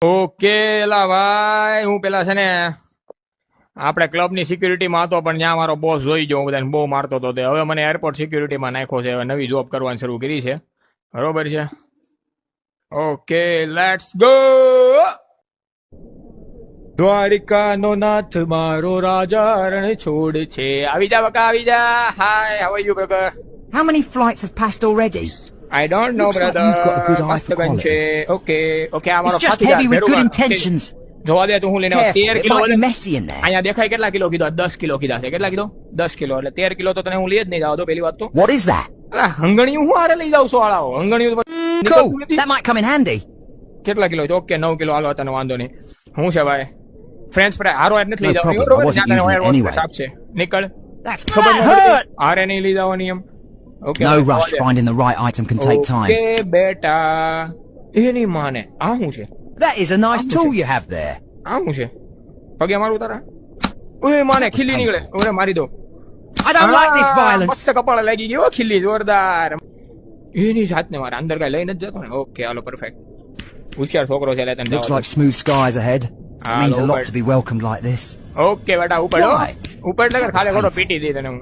Okay એલા ભાઈ હું પેલા છે ને આપણે ક્લબની સિક્યુરિટીમાં હતો પણ ત્યાં મારો બોસ જોઈ ગયો હું બધાને બહુ મારતો હતો તે હવે મને એરપોર્ટ સિક્યુરિટીમાં નાખ્યો છે હવે નવી જોબ કરવાની શરૂ કરી છે બરોબર છે ઓકે લેટ્સ ગો દ્વારિકાનો નાથ મારો રાજા રણ છોડ છે આવી જા બકા આવી જા hi how are you brother How many flights have passed already? I don't know Looks like brother you've got a good eye મસ્ત for ગન quality. છે ઓકે આ મારો It's just સાથીદાર heavy with good ભેરુમાં. intentions. જોવા દે તું હું લઈને આવું. Careful, 13 it kilo might be વજન. messy in there. અહીંયા દેખાય કેટલા કિલો કીધો 10 કિલો કીધા છે કેટલા કીધો 10 કિલો એટલે 13 કિલો તો તને હું લઈ જ નહીં જાવ તો પેલી વાત તો What is that? અલા હંગણીયું હું હારે લઈ જાવ છો આળાઓ હંગણીયું તો નીકળતું Cool. નથી. That might come in handy. કેટલા કિલો છે ઓકે 9 કિલો હાલો તને વાંધો નહીં હું છે ભાઈ ફ્રેન્ચ ફ્રાય હારો એટ નથી લઈ No જાવ problem, I wasn't using it anyway. આપશે નીકળ That's ખબર ન hurt. પડતી હારે નહીં લઈ જવાની એમ okay No rush. Finding the right item can take time. Okay બેટા એની માને આ શું છે That is a nice tool you have there. આ શું છે પગે મારું તારા ઓય માને ખીલી નીકળે ઓરે મારી દો I don't like this આ, violence. મસ્ત કપાળ લાગી ગયો ખીલી જોરદાર એની જાતને મારે અંદર કઈ લઈને જ જતો ને ઓકે હાલો પરફેક્ટ હોશિયાર છોકરો છે એટલે તને Looks જવા like smooth skies ahead. It Ah, means a lot Lord. to be welcomed like this. દો. ઓકે બેટા ઉપર Why? ઉપર એટલે ખાલી ખોટો પીટી દી તને હું